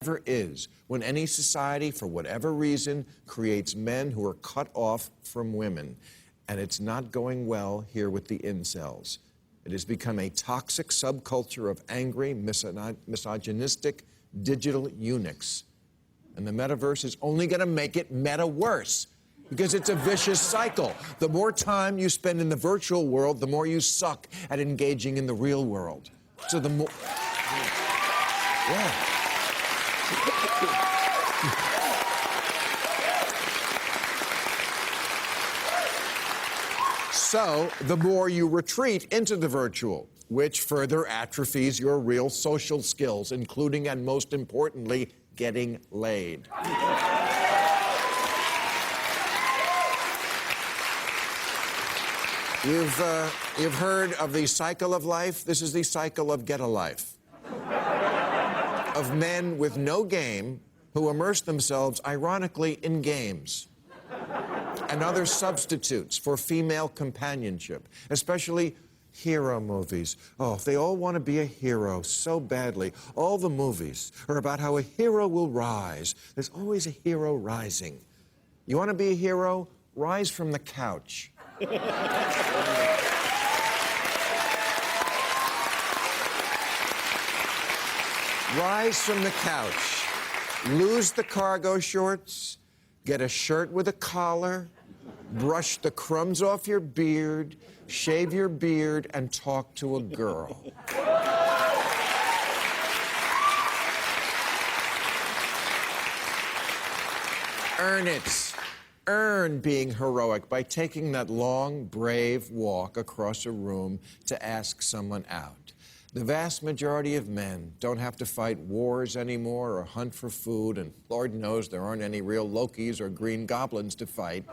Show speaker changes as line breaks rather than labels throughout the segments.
Ever is when any society, for whatever reason, creates men who are cut off from women. And it's not going well here with the incels. It has become a toxic subculture of angry, misogynistic digital eunuchs. And the metaverse is only going to make it meta worse, because it's a vicious cycle. The more time you spend in the virtual world, the more you suck at engaging in the real world. So the more... Yeah. So, the more you retreat into the virtual, which further atrophies your real social skills, including and most importantly, getting laid. You've heard of the cycle of life? This is the cycle of get a life. Of men with no game who immerse themselves, ironically, in games and other substitutes for female companionship, especially hero movies. Oh, they all want to be a hero so badly. All the movies are about how a hero will rise. There's always a hero rising. You want to be a hero? Rise from the couch. Rise from the couch, lose the cargo shorts, get a shirt with a collar, brush the crumbs off your beard, shave your beard, and talk to a girl. Earn it. Earn being heroic by taking that long, brave walk across a room to ask someone out. The vast majority of men don't have to fight wars anymore or hunt for food, and Lord knows there aren't any real Lokis or Green Goblins to fight.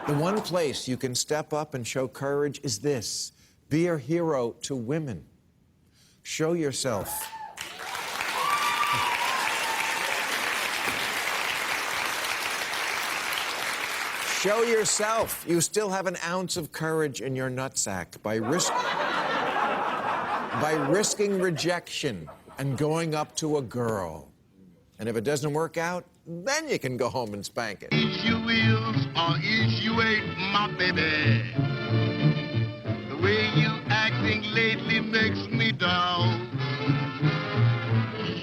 The one place you can step up and show courage is this: be a hero to women. Show yourself. Show yourself you still have an ounce of courage in your nutsack by risking rejection and going up to a girl. And if it doesn't work out, then you can go home and spank it.
If you will or if you ain't my baby, the way you acting lately makes me down.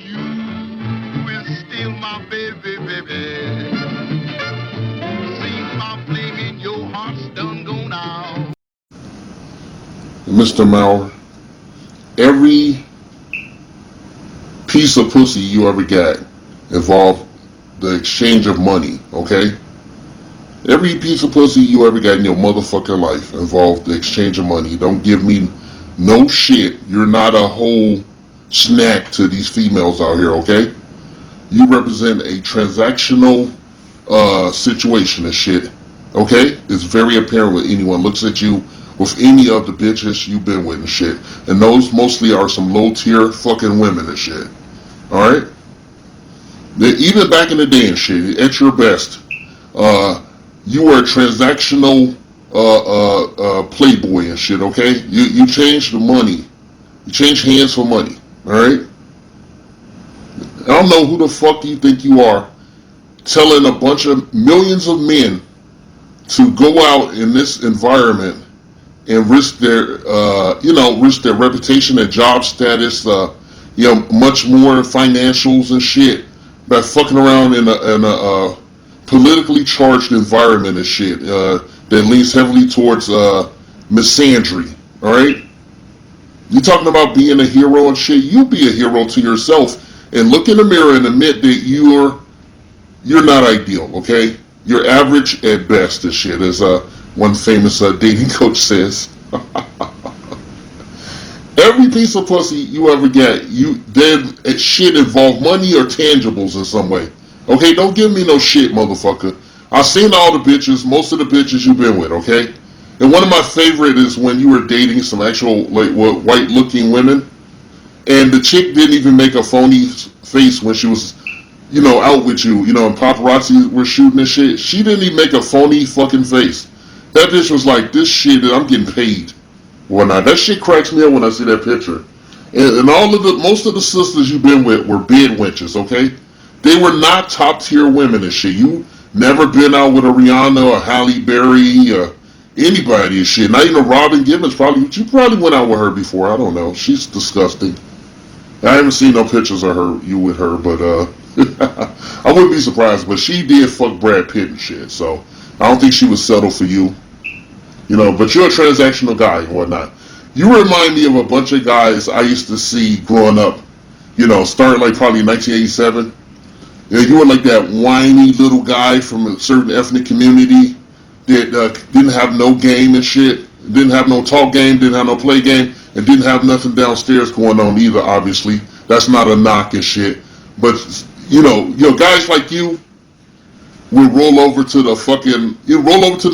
You is still my baby, baby. See my fling in your heart's done gone out.
Mr. Maher, every piece of pussy you ever got involved the exchange of money, okay? Every piece of pussy you ever got in your motherfucking life involved the exchange of money. Don't give me no shit. You're not a whole snack to these females out here, okay? You represent a transactional situation and shit, okay? It's very apparent when anyone looks at you with any of the bitches you've been with and shit. And those mostly are some low-tier fucking women and shit. Alright? Even back in the day and shit, at your best, you were a transactional playboy and shit, okay? You changed the money. You changed hands for money. Alright? I don't know who the fuck you think you are telling a bunch of millions of men to go out in this environment and risk their, risk their reputation and job status, much more financials and shit by fucking around in a politically charged environment and shit that leans heavily towards misandry. All right, you talking about being a hero and shit? You be a hero to yourself and look in the mirror and admit that you're not ideal. Okay, you're average at best and shit, as one famous dating coach says. Every piece of pussy you ever get, that shit involve money or tangibles in some way. Okay, don't give me no shit, motherfucker. I've seen all the bitches, most of the bitches you've been with, okay? And one of my favorite is when you were dating some actual, white-looking women, and the chick didn't even make a phony face when she was, out with you, and paparazzi were shooting and shit. She didn't even make a phony fucking face. That bitch was like, this shit, I'm getting paid. Well, now, that shit cracks me up when I see that picture. And most of the sisters you've been with were bed wenches, okay? They were not top tier women and shit. You never been out with a Rihanna or Halle Berry or anybody and shit. Not even Robin Gibbons. You probably went out with her before. I don't know. She's disgusting. I haven't seen no pictures of you with her, but I wouldn't be surprised. But she did fuck Brad Pitt and shit, so I don't think she would settle for you. You know, but you're a transactional guy and whatnot. You remind me of a bunch of guys I used to see growing up. You know, starting like probably 1987. You know, you were like that whiny little guy from a certain ethnic community that didn't have no game and shit, didn't have no talk game, didn't have no play game, and didn't have nothing downstairs going on either. Obviously, that's not a knock and shit. But you know, guys like you will roll over to the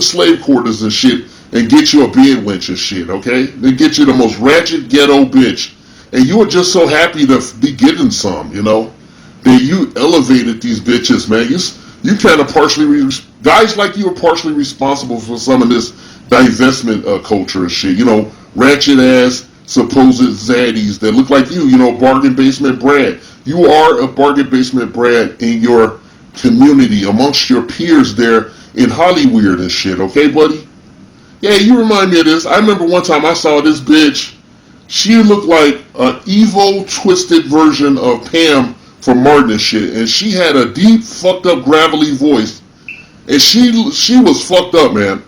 slave quarters and shit and get you a bed wench and shit. Okay, they get you the most ratchet ghetto bitch, and you were just so happy to be getting some. You know, that you elevated these bitches, man. You kind of guys like you are partially responsible for some of this divestment culture and shit. You know, ratchet ass supposed zaddies that look like you know, bargain basement Brad. You are a bargain basement Brad in your community amongst your peers there in Hollywood and shit, okay, buddy? Yeah, you remind me of this. I remember one time I saw this bitch. She looked like an evil, twisted version of Pam from Martin and shit, and she had a deep, fucked up, gravelly voice, and she was fucked up, man.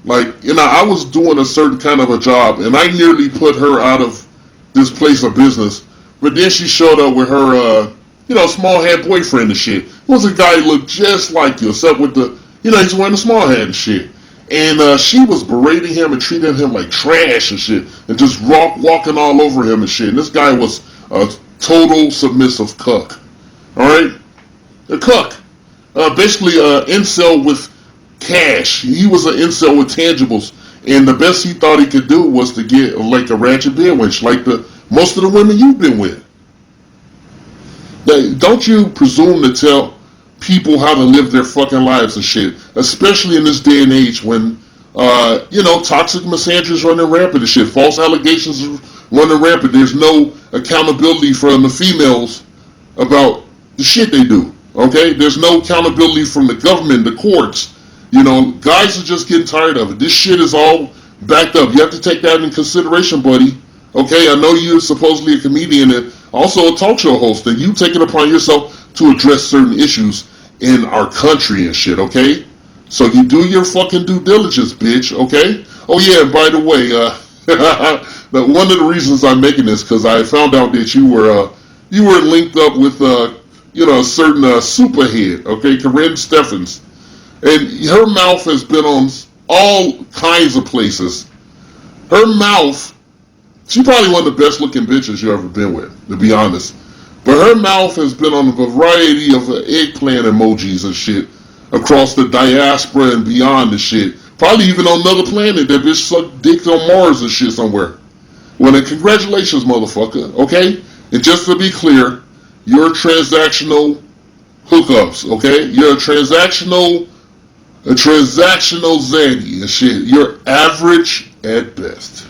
Like, you know, I was doing a certain kind of a job, and I nearly put her out of this place of business, but then she showed up with her, you know, small hat boyfriend and shit. It was a guy who looked just like you, except with the, you know, he's wearing a small hat and shit. And she was berating him and treating him like trash and shit, and just walking all over him and shit. And this guy was a total submissive cuck. Alright? A cuck. Basically an incel with cash. He was an incel with tangibles. And the best he thought he could do was to get like a ratchet bed wench, like most of the women you've been with. Don't you presume to tell people how to live their fucking lives and shit, especially in this day and age when, you know, toxic misandry is running rampant and shit. False allegations are running rampant. There's no accountability from the females about the shit they do, okay? There's no accountability from the government, the courts. You know, guys are just getting tired of it. This shit is all backed up. You have to take that in consideration, buddy. Okay, I know you're supposedly a comedian and also a talk show host, and you take it upon yourself to address certain issues in our country and shit, okay? So you do your fucking due diligence, bitch, okay? Oh yeah, and by the way, one of the reasons I'm making this, because I found out that you were linked up with, you know, a certain superhead, okay, Corinne Steffens. And her mouth has been on all kinds of places. Her mouth, she's probably one of the best looking bitches you ever been with, to be honest. But her mouth has been on a variety of eggplant emojis and shit across the diaspora and beyond and shit. Probably even on another planet. That bitch sucked dick on Mars and shit somewhere. Well then, congratulations, motherfucker, okay? And just to be clear, you're transactional hookups, okay? You're a transactional zaddy and shit. You're average at best.